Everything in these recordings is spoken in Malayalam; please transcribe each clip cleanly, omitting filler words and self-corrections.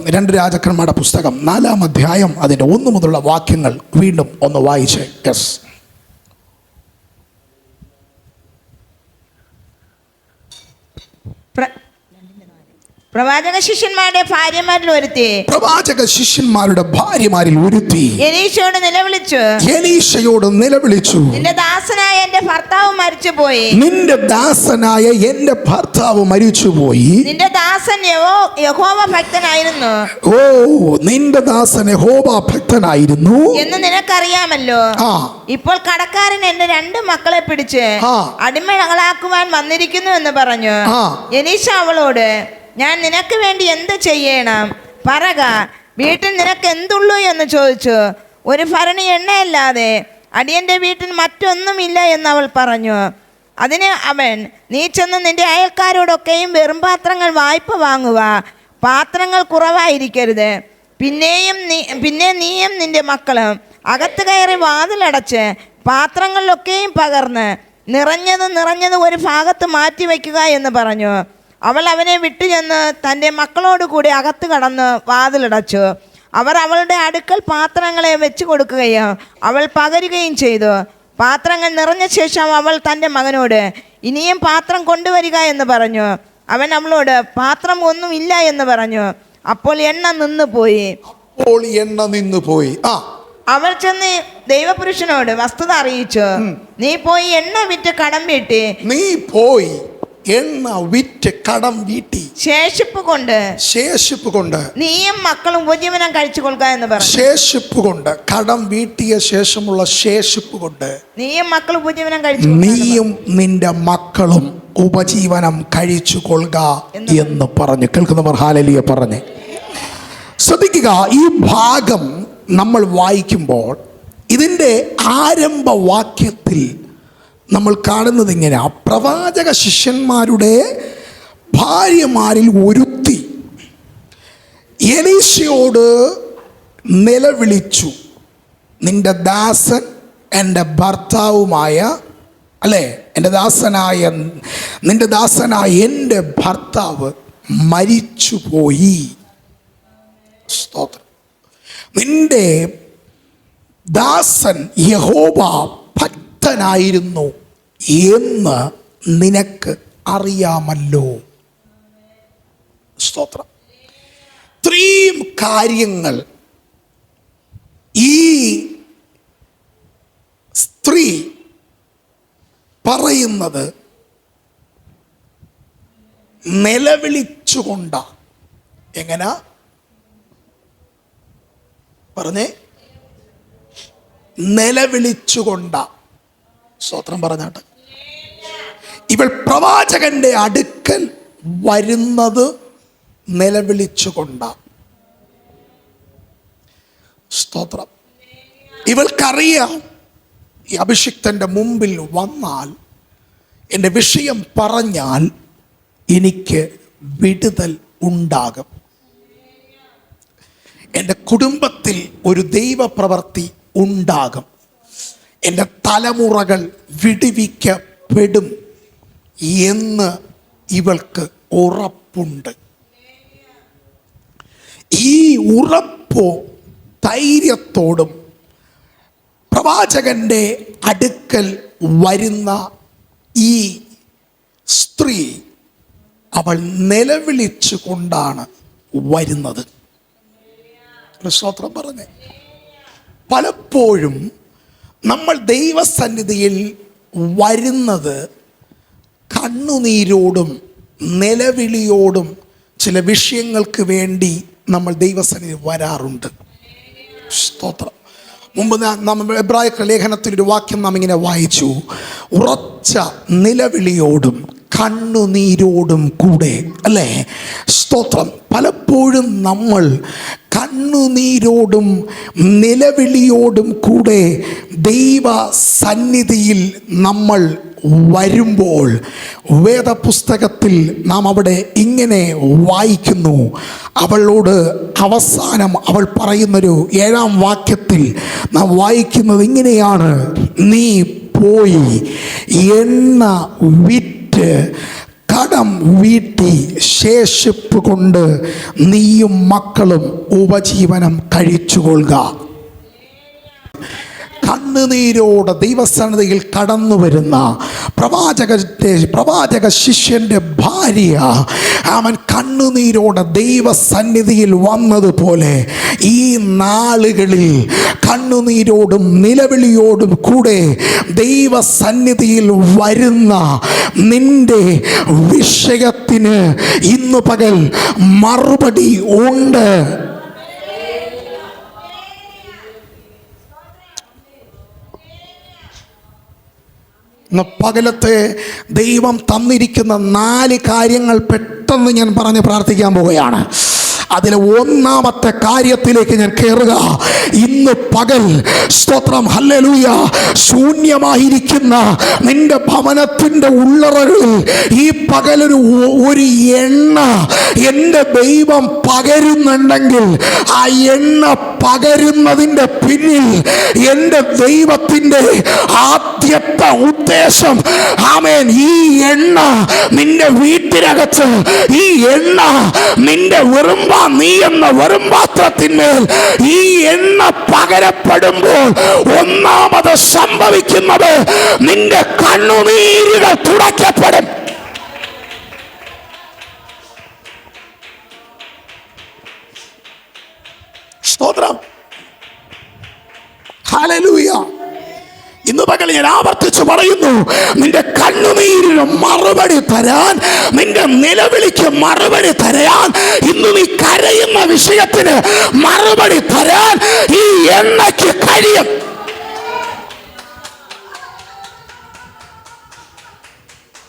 2 രാജാക്കന്മാരുടെ പുസ്തകം 4-ാം അധ്യായം അതിൻ്റെ 1 മുതലുള്ള വാക്യങ്ങൾ വീണ്ടും ഒന്ന് വായിച്ച്. യെസ്. പ്രവാചക ശിഷ്യന്മാരുടെ ഭാര്യമാരിൽ ഒരുത്തി എലീശയോട് നിലവിളിച്ചു, നിന്റെ ദാസനായ എന്റെ ഭർത്താവ് മരിച്ചുപോയി, നിന്റെ ദാസൻ യഹോവ ഭക്തനായിരുന്നു, നിന്റെ ദാസൻ യഹോവ ഭക്തനായിരുന്നു എന്ന് നിനക്കറിയാമല്ലോ. ഇപ്പോൾ കടക്കാരൻ എന്റെ 2 മക്കളെ പിടിച്ച് അടിമകളാക്കുവാൻ വന്നിരിക്കുന്നു എന്ന് പറഞ്ഞു. എലീശ അവളോട്, ഞാൻ നിനക്ക് വേണ്ടി എന്ത് ചെയ്യണം പറക, വീട്ടിൽ നിനക്ക് എന്തുള്ളൂ എന്ന് ചോദിച്ചു. ഒരു ഭരണി എണ്ണയല്ലാതെ അടിയന്റെ വീട്ടിൽ മറ്റൊന്നുമില്ല എന്ന് അവൾ പറഞ്ഞു. അതിന് അവൻ, നീ ചെന്ന് നിന്റെ അയൽക്കാരോടൊക്കെയും വെറും പാത്രങ്ങൾ വായ്പ വാങ്ങുക, പാത്രങ്ങൾ കുറവായിരിക്കരുത്. പിന്നെ നീയും നിന്റെ മക്കളും അകത്ത് കയറി വാതിലടച്ച് പാത്രങ്ങളിലൊക്കെയും പകർന്ന് നിറഞ്ഞത് ഒരു ഭാഗത്ത് മാറ്റിവെക്കുക എന്ന് പറഞ്ഞു. അവൾ അവനെ വിട്ടുചെന്ന് തൻ്റെ മക്കളോട് കൂടി അകത്ത് കടന്ന് വാതിലടച്ചു. അവർ അവളുടെ അടുക്കൽ പാത്രങ്ങളെ വെച്ച് കൊടുക്കുകയും അവൾ പകരുകയും ചെയ്തു. പാത്രങ്ങൾ നിറഞ്ഞ ശേഷം അവൾ തൻ്റെ മകനോട്, ഇനിയും പാത്രം കൊണ്ടുവരിക എന്ന് പറഞ്ഞു. അവൻ അവളോട്, പാത്രം ഒന്നും ഇല്ല എന്ന് പറഞ്ഞു. അപ്പോൾ എണ്ണ നിന്നുപോയി. അവൾ ചെന്ന് ദൈവപുരുഷനോട് വസ്തുത അറിയിച്ചു. നീ പോയി എണ്ണ വിറ്റ് കടം വീട്ടി ശേഷിപ്പ് കൊണ്ട് നീയും മക്കളും ഉപജീവനം കഴിച്ചു കൊള്ളുക എന്ന് പറഞ്ഞു. ശേഷിപ്പ് കൊണ്ട്, കടം വീട്ടിയ ശേഷമുള്ള ശേഷിപ്പ് കൊണ്ട് നീയും മക്കളും ഉപജീവനം കഴിച്ചു, നീയും നിന്റെ മക്കളും ഉപജീവനം കഴിച്ചു കൊള്ളുക എന്ന് പറഞ്ഞു. കേൾക്കുന്നവർ ഹല്ലേലൂയ പറഞ്ഞേ. ശ്രദ്ധിക്കുക, ഈ ഭാഗം നമ്മൾ വായിക്കുമ്പോൾ ഇതിൻ്റെ ആരംഭവാക്യത്തിൽ നമ്മൾ കാണുന്നത് ഇങ്ങനെ: പ്രവാചക ശിഷ്യന്മാരുടെ ഭാര്യമാരിൽ ഒരുത്തി എലീശയോട് നിലവിളിച്ചു, നിന്റെ ദാസൻ എൻ്റെ ഭർത്താവുമായ നിന്റെ ദാസനായ എൻ്റെ ഭർത്താവ് മരിച്ചുപോയി. സ്തോത്രം. നിന്റെ ദാസൻ യഹോവ ഭക്തനായിരുന്നു എന്ന് നിനക്ക് അറിയാമല്ലോ. സ്തോത്രം. ഇത്രയും കാര്യങ്ങൾ ഈ സ്ത്രീ പറയുന്നത് നിലവിളിച്ചുകൊണ്ട. എങ്ങനാ പറഞ്ഞേ? നിലവിളിച്ചുകൊണ്ട. സ്തോത്രം പറഞ്ഞാട്ട്. ഇവൾ പ്രവാചകന്റെ അടുക്കൽ വരുന്നത് നിലവിളിച്ചുകൊണ്ട. സ്തോത്രം. ഇവൾക്കറിയാം, ഈ അഭിഷിക്തന്റെ മുമ്പിൽ വന്നാൽ, എൻ്റെ വിഷയം പറഞ്ഞാൽ എനിക്ക് വിടുതൽ ഉണ്ടാകും, എൻ്റെ കുടുംബത്തിൽ ഒരു ദൈവപ്രവൃത്തി ഉണ്ടാകും, എൻ്റെ തലമുറകൾ വിടുവിക്കപ്പെടും എന്ന് ഇവൾക്ക് ഉറപ്പുണ്ട്. ഈ ഉറപ്പോ ധൈര്യത്തോടും പ്രവാചകന്റെ അടുക്കൽ വരുന്ന ഈ സ്ത്രീ അവൾ നിലവിളിച്ചു കൊണ്ടാണ് വരുന്നത്. സ്തോത്രം പറഞ്ഞേ. പലപ്പോഴും നമ്മൾ ദൈവസന്നിധിയിൽ വരുന്നത് കണ്ണുനീരോടും നിലവിളിയോടും ചില വിഷയങ്ങൾക്ക് നമ്മൾ ദൈവസന്നിധി വരാറുണ്ട്. സ്തോത്രം. മുമ്പ് നമ്മൾ എബ്രായ ലേഖനത്തിൽ ഒരു വാക്യം നാം ഇങ്ങനെ വായിച്ചു: ഉറച്ച നിലവിളിയോടും കണ്ണുനീരോടും കൂടെ. അല്ലേ? സ്തോത്രം. പലപ്പോഴും നമ്മൾ കണ്ണുനീരോടും നിലവിളിയോടും കൂടെ ദൈവ സന്നിധിയിൽ നമ്മൾ വരുമ്പോൾ വേദപുസ്തകത്തിൽ നാം അവിടെ ഇങ്ങനെ വായിക്കുന്നു. അവളോട് അവസാനം അവൾ പറയുന്നൊരു 7-ാം വാക്യത്തിൽ നാം വായിക്കുന്നത് ഇങ്ങനെയാണ്: നീ പോയി എണ്ണ വിറ്റ് കടം വീട്ടി ശേഷിപ്പ് കൊണ്ട് നീയും മക്കളും ഉപജീവനം കഴിച്ചുകൊള്ളുക. കണ്ണുനീരോടെ ദൈവസന്നിധിയിൽ കടന്നു വരുന്ന പ്രവാചക ശിഷ്യന്റെ ഭാര്യ അവൻ കണ്ണുനീരോടെ ദൈവസന്നിധിയിൽ വന്നതുപോലെ ഈ നാളുകളിൽ കണ്ണുനീരോടും നിലവിളിയോടും കൂടെ ദൈവസന്നിധിയിൽ വരുന്ന നിന്റെ വിഷയത്തിന് ഇന്നു പകൽ മറുപടി ഉണ്ട്. ഇന്ന് പകലത്തെ ദൈവം തന്നിരിക്കുന്ന 4 കാര്യങ്ങൾ പെട്ടെന്ന് ഞാൻ പറഞ്ഞ് പ്രാർത്ഥിക്കാൻ പോവുകയാണ്. അതിൽ ഒന്നാമത്തെ കാര്യത്തിലേക്ക് ഞാൻ കയറുക. ഇന്ന് പകൽ സ്തോത്രം ഹല്ലേലൂയ, ശൂന്യമായിരിക്കുന്ന നിന്റെ ഭവനത്തിൻ്റെ ഉള്ളറകളിൽ ഈ പകലൊരു എണ്ണ എൻ്റെ ദൈവം പകരുന്നുണ്ടെങ്കിൽ ആ എണ്ണ പകരുന്നതിൻ്റെ പിന്നിൽ എൻ്റെ ദൈവത്തിൻ്റെ ആദ്യത്തെ ഉദ്ദേശം ആമേൻ, ഈ എണ്ണ നിന്റെ വീട്ടിനകത്ത്, ഈ എണ്ണ നിന്റെ നീ എന്ന വെറും പാത്രത്തിന്മേൽ ഈ എണ്ണ പകരപ്പെടുമ്പോൾ ഒന്നാമത് സംഭവിക്കുന്നത് നിന്റെ കണ്ണുനീരുകൾ തുടയ്ക്കപ്പെടും. സ്തോത്രം, ഹല്ലേലൂയ. ഇന്ന് പകൽ ഞാൻ ആവർത്തിച്ച് പറയുന്നു, നിന്റെ കണ്ണുനീരിന് മറുപടി തരാൻ, നിന്റെ നിലവിളിക്ക് മറുപടി തരാൻ, ഇന്ന് നീ കരയുന്ന വിഷയത്തിന് മറുപടി തരാൻ ഈ എണ്ണയ്ക്ക് കഴിയും.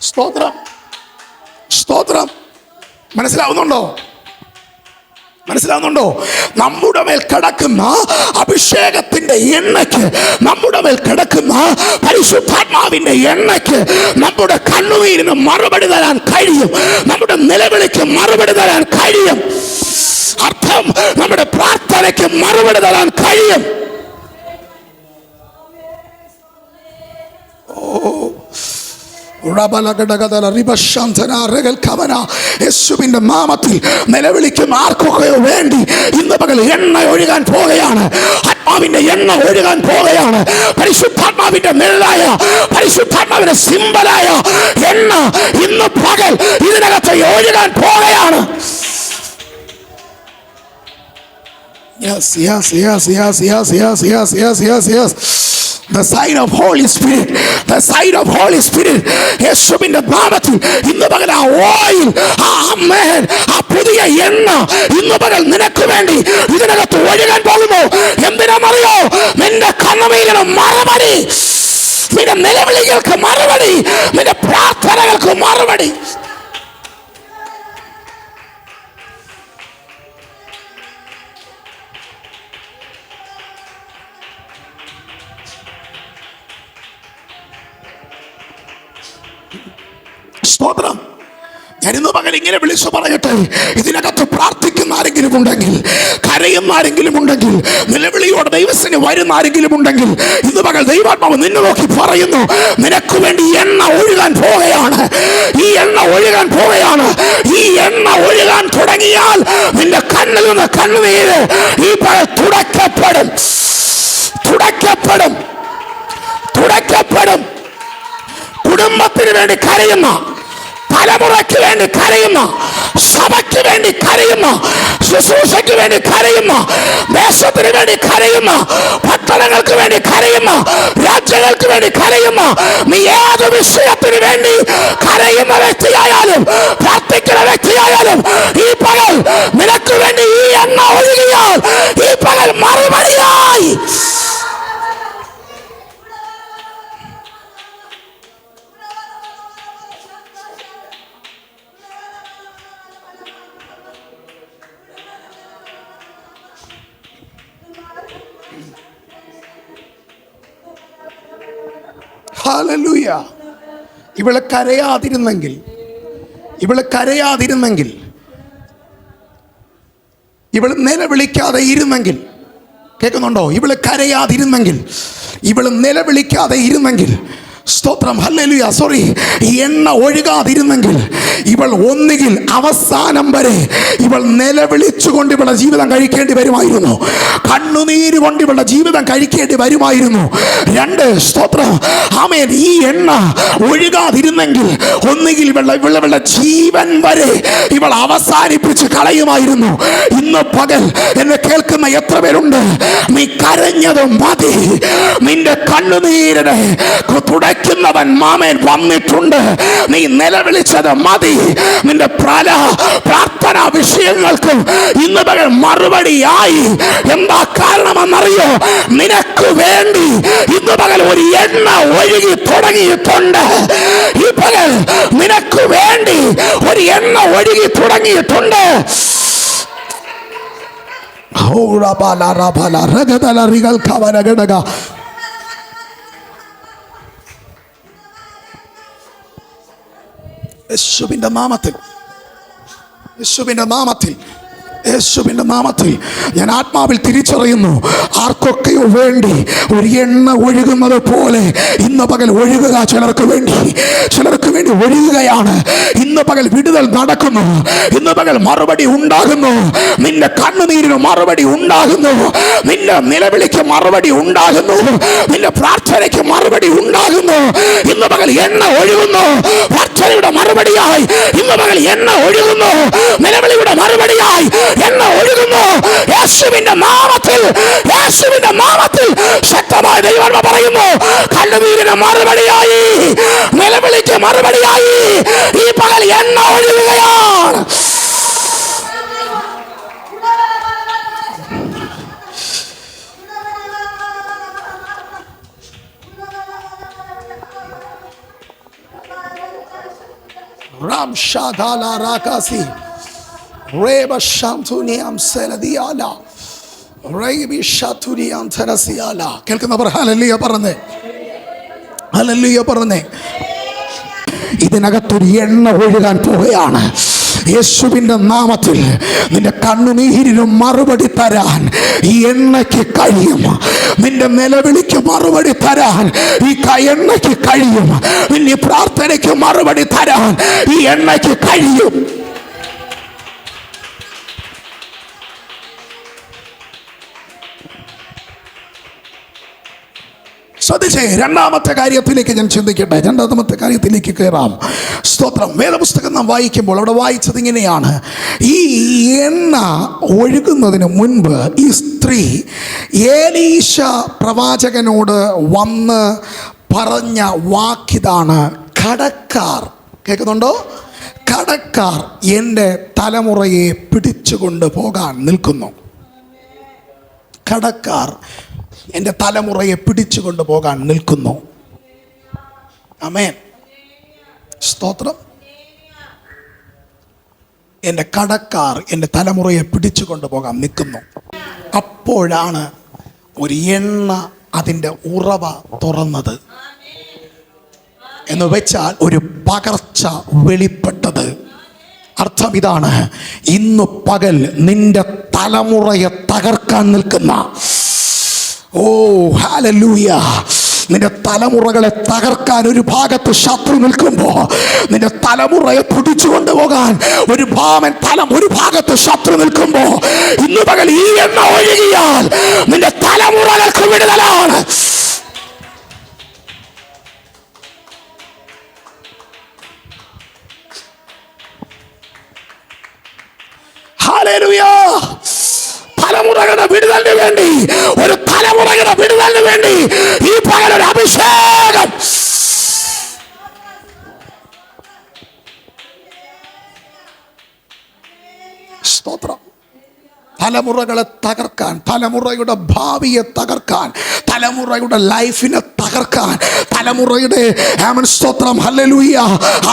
സ്തോത്രം, സ്തോത്രം. മനസ്സിലാവുന്നുണ്ടോ? നമ്മുടെ മേൽ കിടക്കുന്ന അഭിഷേകത്തിന്റെ എണ്ണയ്ക്ക്, നമ്മുടെ മേൽ കിടക്കുന്ന പരിശുദ്ധാത്മാവിന്റെ എണ്ണയ്ക്ക് നമ്മുടെ കണ്ണുനീരിന് മറുപടി തരാൻ കഴിയും, നമ്മുടെ നിലവിളിക്ക് മറുപടി തരാൻ കഴിയും. അർത്ഥം, നമ്മുടെ പ്രാർത്ഥനയ്ക്ക് മറുപടി തരാൻ കഴിയും. യേശുവിന്റെ നാമത്തിൽ നിലവിളിക്കും ആർക്കൊക്കെയോ വേണ്ടി ഇന്ന് പകൽ എണ്ണ ഒഴുകാൻ പോകുകയാണ്. ആത്മാവിന്റെ എണ്ണ ഒഴുകാൻ പോകുകയാണ്. പരിശുദ്ധാത്മാവിന്റെ നിഴലായ, പരിശുദ്ധാത്മാവിന്റെ സിംബലായ എണ്ണ ഇന്ന് പകൽ ഇതിനകത്ത് ഒഴുകാൻ പോകുകയാണ്. Yes, yes, yes, yes, yes, yes, yes, yes, yes, yes. The sign of Holy Spirit, the sign of Holy Spirit. യേശുവിന്റെ നാമത്തിൽ ഇന്ന് പകൽ ആ ഓയിൽ, ആമേൻ, ആ പുതിയ എണ്ണ ഇന്ന് പകൽ നിനക്ക് വേണ്ടി ഇതിനകത്ത് ഒഴുകാൻ പോകുന്നു. എന്തിനാണെന്നറിയോ? നിന്റെ കണ്ണുനീരിന് മറുപടി, നിന്റെ നിലവിളികൾക്ക് മറുപടി, നിന്റെ പ്രാർത്ഥനകൾക്ക് മറുപടി. സ്തോത്രം. ഞാൻ ഇന്ന് പകൽ ഇങ്ങനെ വിളിച്ചു പറയട്ടെ, ഇതിനകത്ത് പ്രാർത്ഥിക്കുന്ന ആരെങ്കിലും ഉണ്ടെങ്കിൽ, കരയുന്ന ആരെങ്കിലും ഉണ്ടെങ്കിൽ, നിലവിളിയോടെ ദൈവത്തിന് വരുന്ന ആരെങ്കിലും ഉണ്ടെങ്കിൽ, ഇന്ന് പകൽ ദൈവാത്മാവ് നിന്നെ നോക്കി പറയുന്നു, നിനക്ക് വേണ്ടി എണ്ണ ഒഴുകാൻ പോവുകയാണ്. ഈ എണ്ണ ഒഴുകാൻ പോവുകയാണ്. ഈ എണ്ണ ഒഴുകാൻ തുടങ്ങിയാൽ നിന്റെ കണ്ണിൽ നിന്ന് കണ്ണുനീര് ഈ പകൽ തുടയ്ക്കപ്പെടും, തുടയ്ക്കപ്പെടും, തുടയ്ക്കപ്പെടും. കുടുംബത്തിന് വേണ്ടി കരയുന്ന, തലമുറയ്ക്ക് വേണ്ടി കരയുന്ന, സഭയ്ക്ക് വേണ്ടി കരയുന്ന, ശുശ്രൂഷയ്ക്ക് വേണ്ടി കരയുന്ന, ദേശത്തിന് വേണ്ടി കരയുന്ന, പട്ടണങ്ങൾക്ക് വേണ്ടി കരയുന്ന, രാജ്യങ്ങൾക്ക് വേണ്ടി കരയുന്ന, നീ ഏത് വിഷയത്തിന് വേണ്ടി കരയുന്ന വ്യക്തിയായാലും പ്രാർത്ഥിക്കുന്ന വ്യക്തിയായാലും ഈ പകൽ നിനക്ക് വേണ്ടി ഈ എണ്ണ ഒഴുകിയാൽ ഈ പകൽ മറുപടിയായി ഹല്ലേലൂയ. ഇവളെ കരയാതിരുന്നെങ്കിൽ, ഇവള് കരയാതിരുന്നെങ്കിൽ, ഇവള് നിലവിളിക്കാതെ ഇരുന്നെങ്കിൽ, കേൾക്കുന്നുണ്ടോ? ഇവള് കരയാതിരുന്നെങ്കിൽ, ഇവള് നിലവിളിക്കാതെ ഇരുന്നെങ്കിൽ, സ്തോത്രം, ഹല്ലേലൂയ. സോറി, ഈ എണ്ണ ഒഴുകാതിരുന്നെങ്കിൽ ഇവൾ ഒന്നുകിൽ അവസാനം വരെ ഇവൾ നിലവിളിച്ചുകൊണ്ട് ഇവളുടെ ജീവിതം കഴിക്കേണ്ടി വരുമായിരുന്നു. കണ്ണുനീര് കൊണ്ട് ഇവളുടെ ജീവിതം കഴിക്കേണ്ടി വരുമായിരുന്നു. രണ്ട്, സ്തോത്രം, ആമേൻ, ഈ എണ്ണ ഒഴുകാതിരുന്നെങ്കിൽ ഒന്നുകിൽ ഇവളുടെ ജീവൻ വരെ ഇവൾ അവസാനിപ്പിച്ച് കളയുമായിരുന്നു. ഇന്ന് പകൽ എന്നെ കേൾക്കുന്ന എത്ര പേരുണ്ട്? നീ കരഞ്ഞത് മതി, നിന്റെ കണ്ണുനീരിനെ തുടയ്ക്കുന്നവൻ മാമേൻ വന്നിട്ടുണ്ട്. നീ നിലവിളിച്ചത് മതി, നിന്റെ പ്രാർത്ഥനാ വിഷയങ്ങൾക്ക് ഇന്ന് പകൽ മറുപടിയായി. എന്താ കാരണമെന്നറിയോ? നിനക്ക് വേണ്ടി ഇന്ന് പകൽ ഒരു എണ്ണ ഒഴുകി തുടങ്ങിയിട്ടുണ്ട്. ഈ പകൽ നിനക്ക് വേണ്ടി ഒരു എണ്ണ ഒഴുകി തുടങ്ങിയിട്ടുണ്ട്. യേശുവിന്റെ നാമത്തിൽ, യേശുവിന്റെ നാമത്തിൽ, യേശുവിന്റെ നാമത്തിൽ ഞാൻ ആത്മാവിൽ തിരിച്ചറിയുന്നു, ആർക്കൊക്കെയോ വേണ്ടി ഒരു എണ്ണ ഒഴുകുന്നത് പോലെ ഇന്ന് പകൽ ഒഴുകുക. ചിലർക്ക് വേണ്ടി ഒഴുകുകയാണ്. ഇന്ന് പകൽ വിടുതൽ നടക്കുന്നു. ഇന്ന് പകൽ മറുപടി ഉണ്ടാകുന്നു. നിന്റെ കണ്ണുനീരിന് മറുപടി ഉണ്ടാകുന്നു. നിന്റെ നിലവിളിക്ക് മറുപടി ഉണ്ടാകുന്നു. നിന്റെ പ്രാർത്ഥനയ്ക്ക് മറുപടി ഉണ്ടാകുന്നു. ഇന്ന് പകൽ എണ്ണ ഒഴുകുന്നു. പ്രാർത്ഥനയുടെ മറുപടിയായി ഇന്ന് പകൽ എണ്ണ ഒഴുകുന്നു. നിലവിളിയുടെ മറുപടിയായി എണ്ണ ഒഴുകുന്നു. യേശുവിന്റെ നാമത്തിൽ, യേശുവിന്റെ നാമത്തിൽ ശക്തമായ ദൈവം പറയുന്നു, കണ്ണുനീരിന് മറുപടിയായി, നിലവിളിക്ക് മറുപടിയായി ഈ പകൽ എണ്ണ ഒഴുകുകയാണ്. റാം ഷാദാല റാകാസി റേബ ഷാംതുനിയം സെലദിയാല റൈബി ഷാതുനിയം തനസിയാല. കേൾക്കുന്നവർ ഹല്ലേലൂയ പറഞ്ഞേ, ഹല്ലേലൂയ പറഞ്ഞേ. ഇതിനകത്തൊരു എണ്ണ ഒഴുകാൻ പോവുകയാണ്. യേശുവിന്റെ നാമത്തിൽ നിന്റെ കണ്ണുനീരിന് മറുപടി തരാൻ ഈ എണ്ണയ്ക്ക് കഴിയും. നിന്റെ നിലവിളിക്ക് മറുപടി തരാൻ ഈ എണ്ണയ്ക്ക് കഴിയും. നിന്റെ പ്രാർത്ഥനയ്ക്ക് മറുപടി തരാൻ ഈ എണ്ണയ്ക്ക് കഴിയും. ശ്രദ്ധിച്ചേ, രണ്ടാമത്തെ കാര്യത്തിലേക്ക് ഞാൻ ചിന്തിക്കട്ടെ. രണ്ടാമത്തെ കാര്യത്തിലേക്ക് കയറാം. സ്തോത്രം. വേദപുസ്തകം നാം വായിക്കുമ്പോൾ അവിടെ വായിച്ചത് ഇങ്ങനെയാണ്: ഈ എണ്ണ ഒഴുകുന്നതിന് മുൻപ് ഈ സ്ത്രീ ഏലീശ പ്രവാചകനോട് വന്ന് പറഞ്ഞ വാക്കിതാണ്, കടക്കാർ, കേൾക്കുന്നുണ്ടോ? കടക്കാർ എൻ്റെ തലമുറയെ പിടിച്ചുകൊണ്ട് പോകാൻ നിൽക്കുന്നു. കടക്കാർ എൻ്റെ തലമുറയെ പിടിച്ചുകൊണ്ട് പോകാൻ നിൽക്കുന്നു. ആമേൻ, സ്തോത്രം. എൻ്റെ കടക്കാർ എൻ്റെ തലമുറയെ പിടിച്ചുകൊണ്ട് പോകാൻ നിൽക്കുന്നു. അപ്പോഴാണ് ഒരു എണ്ണ അതിൻ്റെ ഉറവ തുറന്നത്. എന്ന് വെച്ചാൽ ഒരു പകർച്ച വെളിപ്പെട്ടത്. അർത്ഥം ഇതാണ്: ഇന്ന് പകൽ നിന്റെ തലമുറയെ തകർക്കാൻ നിൽക്കുന്ന, ഓ ഹല്ലേലൂയ, നിന്റെ തലമുറകളെ തകർക്കാൻ ഒരു ഭാഗത്ത് ശത്രു നിൽക്കുമ്പോൾ, നിന്റെ തലമുറയെ പിടിച്ചുകൊണ്ട് പോകാൻ ഒരു ഭാഗത്ത് ശത്രു നിൽക്കുമ്പോൾ, ഇന്ന് പകൽ ഈ എണ്ണ ഒഴുകിയാൽ നിന്റെ തലമുറകൾക്ക് വിടുതലാണ്. ഹല്ലേലൂയ. തലമുറകളുടെ വിടുതലിന് വേണ്ടി, ഒരു തലമുറയുടെ വിടുതലിന് വേണ്ടി ഈ പകലൊരു അഭിഷേകം. സ്തോത്രം. തലമുറകളെ തകർക്കാൻ, തലമുറയുടെ ഭാവിയെ തകർക്കാൻ, തലമുറയുടെ ലൈഫിനെ തകർക്കാൻ, തലമുറയുടെ സ്തോത്രം ഹല്ലേലൂയ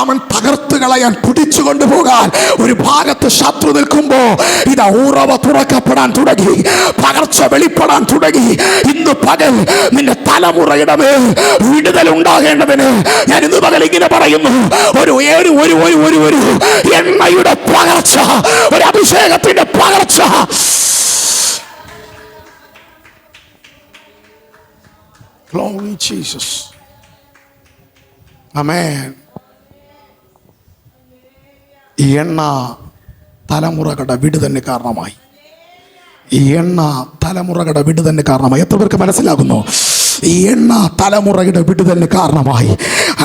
അവൻ തകർത്ത് കളയാൻ, പിടിച്ചു കൊണ്ടുപോകാൻ ഒരു ഭാഗത്ത് ശത്രു നിൽക്കുമ്പോൾ ഇതാ ഉറവ തുറക്കപ്പെടാൻ തുടങ്ങി, പകർച്ച വെളിപ്പെടാൻ തുടങ്ങി. ഇന്ന് പകൽ നിന്റെ തലമുറയുടെ മേൽ വിടുതൽ ഉണ്ടാകേണ്ടതിന് ഞാൻ ഇന്ന് പകൽ ഇങ്ങനെ പറയുന്നു: ഒരു എണ്ണയുടെ പകർച്ച, ഒരു അഭിഷേകത്തിന്റെ പകർച്ച. Glory Jesus. ആമേൻ. ഈ എണ്ണ തലമുറകളുടെ വിടുതലിന് കാരണമായി. ഈ എണ്ണ തലമുറകളുടെ വിടുതലിന് കാരണമായി. എത്ര പേർക്ക് മനസ്സിലാകുന്നു? ഈ എണ്ണ തലമുറയുടെ വിടുതലിന് കാരണമായി.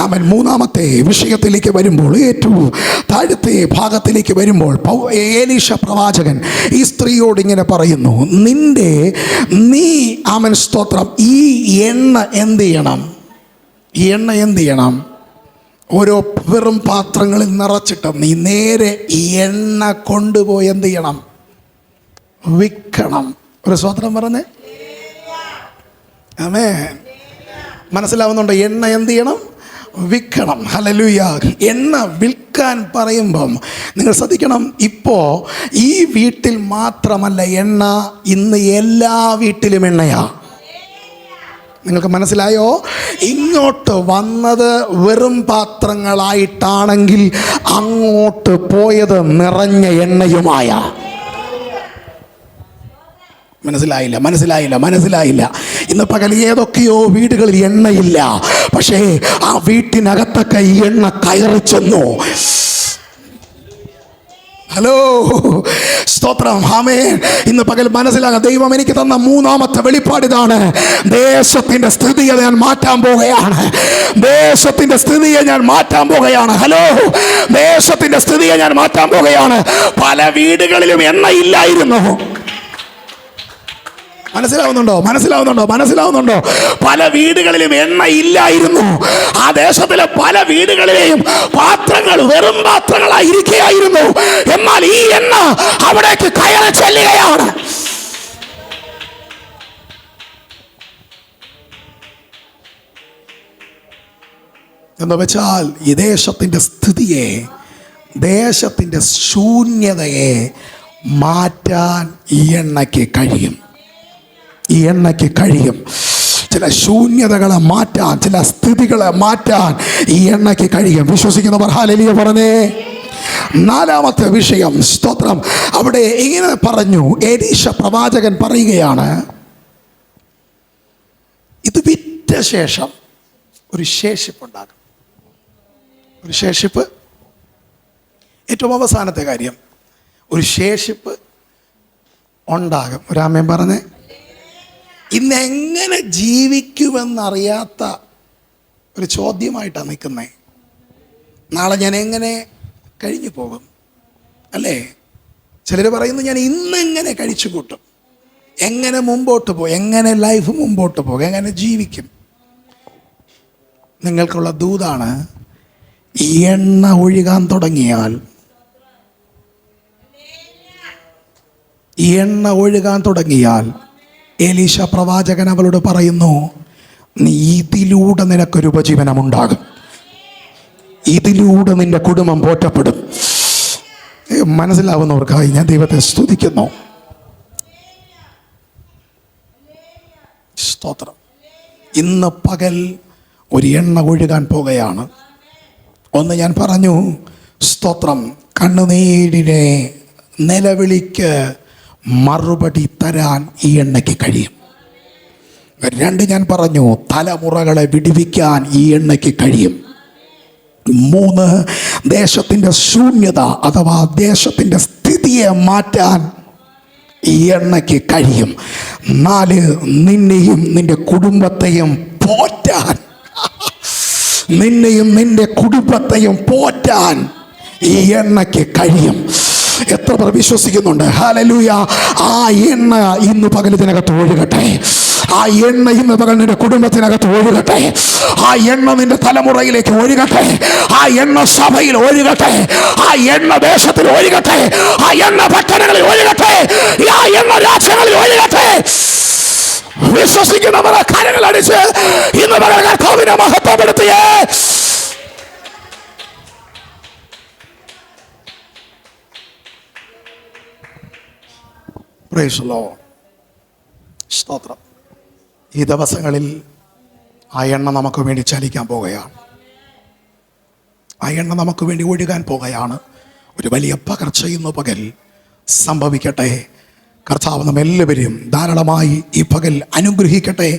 ആമേൻ. മൂന്നാമത്തെ വിഷയത്തിലേക്ക് വരുമ്പോൾ, ഏറ്റവും താഴത്തെ ഭാഗത്തിലേക്ക് വരുമ്പോൾ, എലീശ പ്രവാചകൻ ഈ സ്ത്രീയോട് ഇങ്ങനെ പറയുന്നു, നീ ആമേൻ സ്തോത്രം, ഈ എണ്ണ എന്ത് ചെയ്യണം? ഈ എണ്ണ എന്ത് ചെയ്യണം? ഓരോ വെറും പാത്രങ്ങളിൽ നിറച്ചിട്ട് നീ നേരെ ഈ എണ്ണ കൊണ്ടുപോയി എന്ത് ചെയ്യണം? വിൽക്കണം. ഒരു സ്വതന്ത്രം പറഞ്ഞേ. ആമേൻ. മനസ്സിലാവുന്നുണ്ടോ? എണ്ണ എന്ത് ചെയ്യണം? വിൽക്കണം. ഹല്ലേലൂയ. എണ്ണ വിൽക്കാൻ പറയുമ്പം നിങ്ങൾ ശ്രദ്ധിക്കണം, ഇപ്പോൾ ഈ വീട്ടിൽ മാത്രമല്ല എണ്ണ, ഇന്ന് എല്ലാ വീട്ടിലും എണ്ണയാ. നിങ്ങൾക്ക് മനസ്സിലായോ? ഇങ്ങോട്ട് വന്നത് വെറും പാത്രങ്ങളായിട്ടാണെങ്കിൽ അങ്ങോട്ട് പോയത് നിറഞ്ഞ എണ്ണയുമായ. മനസ്സിലായില്ല. ഇന്ന് പകൽ ഏതൊക്കെയോ വീടുകളിൽ എണ്ണയില്ല, പക്ഷേ ആ വീട്ടിനകത്തൊക്കെ ഈ എണ്ണ കയറി ചെന്നു. ഹലോ, സ്തോത്രം. ആമേൻ. ഇന്ന് പകൽ മനസ്സിലാകാം, ദൈവം എനിക്ക് തന്ന മൂന്നാമത്തെ വെളിപ്പാട് ഇതാണ്. ദേശത്തിന്റെ സ്ഥിതിയെ ഞാൻ മാറ്റാൻ പോവുകയാണ്. ദേശത്തിന്റെ സ്ഥിതിയെ ഞാൻ മാറ്റാൻ പോവുകയാണ്. ഹലോ, ദേശത്തിന്റെ സ്ഥിതിയെ ഞാൻ മാറ്റാൻ പോവുകയാണ്. പല വീടുകളിലും എണ്ണയില്ലായിരുന്നു. മനസ്സിലാവുന്നുണ്ടോ? പല വീടുകളിലും എണ്ണ ഇല്ലായിരുന്നു. ആ ദേശത്തിലെ പല വീടുകളിലെയും പാത്രങ്ങൾ വെറും പാത്രങ്ങളായിരിക്കുകയായിരുന്നു. എന്നാൽ ഈ എണ്ണ അവിടേക്ക് കയറി ചെല്ലുകയാണ്. എന്ന് വെച്ചാൽ ഈ ദേശത്തിന്റെ സ്ഥിതിയെ, ദേശത്തിന്റെ ശൂന്യതയെ മാറ്റാൻ ഈ എണ്ണയ്ക്ക് കഴിയും. ഈ എണ്ണയ്ക്ക് കഴിയും. ചില ശൂന്യതകളെ മാറ്റാൻ, ചില സ്ഥിതികളെ മാറ്റാൻ ഈ എണ്ണയ്ക്ക് കഴിയും. വിശ്വസിക്കുന്നവർ ഹല്ലേലൂയ പറഞ്ഞേ. നാലാമത്തെ വിഷയം, സ്തോത്രം. അവിടെ ഇങ്ങനെ പറഞ്ഞു, എലീശ പ്രവാചകൻ പറയുകയാണ്, ഇത് വിറ്റ ശേഷം ഒരു ശേഷിപ്പ് ഉണ്ടാകും. ഒരു ശേഷിപ്പ്. ഏറ്റവും അവസാനത്തെ കാര്യം, ഒരു ശേഷിപ്പ് ഉണ്ടാകും. ഒരാമേൻ പറഞ്ഞേ. ഇന്നെങ്ങനെ ജീവിക്കുമെന്നറിയാത്ത ഒരു ചോദ്യമായിട്ടാണ് നിൽക്കുന്നത്. നാളെ ഞാൻ എങ്ങനെ കഴിഞ്ഞു പോകും? അല്ലേ? ചിലർ പറയുന്നു, ഞാൻ ഇന്നെങ്ങനെ കഴിച്ചു കൂട്ടും, എങ്ങനെ മുമ്പോട്ട് പോകും, എങ്ങനെ ലൈഫ് മുമ്പോട്ട് പോകും, എങ്ങനെ ജീവിക്കും. നിങ്ങൾക്കുള്ള ദൂതാണ്, ഈ എണ്ണ ഒഴുകാൻ തുടങ്ങിയാൽ, ഈ എണ്ണ ഒഴുകാൻ തുടങ്ങിയാൽ എലീശ പ്രവാചകൻ അവളോട് പറയുന്നു, നീ ഇതിലൂടെ നിനക്കൊരു ഉപജീവനമുണ്ടാകും. ഇതിലൂടെ നിന്റെ കുടുംബം പോറ്റപ്പെടും. മനസ്സിലാവുന്നവർക്കായി ഞാൻ ദൈവത്തെ സ്തുതിക്കുന്നു. സ്തോത്രം. ഇന്ന് പകൽ ഒരു എണ്ണ ഒഴുകാൻ പോകുകയാണ്. ഒന്ന് ഞാൻ പറഞ്ഞു, സ്തോത്രം, കണ്ണുനീരിനെ നിലവിളിക്ക് മറുപടി തരാൻ ഈ എണ്ണയ്ക്ക് കഴിയും. രണ്ട്, ഞാൻ പറഞ്ഞു, തലമുറകളെ വിടുവിക്കാൻ ഈ എണ്ണയ്ക്ക് കഴിയും. മൂന്ന്, ദേശത്തിൻ്റെ ശൂന്യത അഥവാ ദേശത്തിൻ്റെ സ്ഥിതിയെ മാറ്റാൻ ഈ എണ്ണയ്ക്ക് കഴിയും. നാല്, നിന്നെയും നിന്റെ കുടുംബത്തെയും പോറ്റാൻ, നിന്നെയും നിന്റെ കുടുംബത്തെയും പോറ്റാൻ ഈ എണ്ണയ്ക്ക് കഴിയും. എത്ര പേർ വിശ്വസിക്കുന്നുണ്ട്? ഹല്ലേലൂയ. ആ എണ്ണ ഇന്ന് പകൽ ഇതിനകത്ത് ഒഴുകട്ടെ. ആ എണ്ണ ഇന്ന് പകൽ നിന്റെ കുടുംബത്തിനകത്ത് ഒഴുകട്ടെ. ആ എണ്ണ നിന്റെ തലമുറയിലേക്ക് ഒഴുകട്ടെ. ആ എണ്ണ സഭയിൽ ഒഴുകട്ടെ. ആ എണ്ണ ദേശത്തിൽ ഒഴുകട്ടെ. ആ എണ്ണ പട്ടണങ്ങളിൽ ഒഴുകട്ടെ. ആ എണ്ണ രാജ്യങ്ങളിൽ ഒഴുകട്ടെ. വിശ്വസിക്കുന്നവരെ കരങ്ങൾ അടിച്ച് ഇന്ന് പകൽ കർത്താവിനെ മഹത്വപ്പെടുത്തിയേ. Praise the Lord. സ്തോത്രം. ഈ ദിവസങ്ങളിൽ ആ എണ്ണ നമുക്ക് വേണ്ടി ചലിക്കാൻ പോകുകയാണ്. ആ എണ്ണ നമുക്ക് വേണ്ടി ഒഴുകാൻ പോകുകയാണ്. ഒരു വലിയ പകർച്ച ഇന്ന് പകൽ സംഭവിക്കട്ടെ. കർത്താവ് നമ്മെല്ലാവരെയും ധാരാളമായി ഈ പകൽ അനുഗ്രഹിക്കട്ടെ.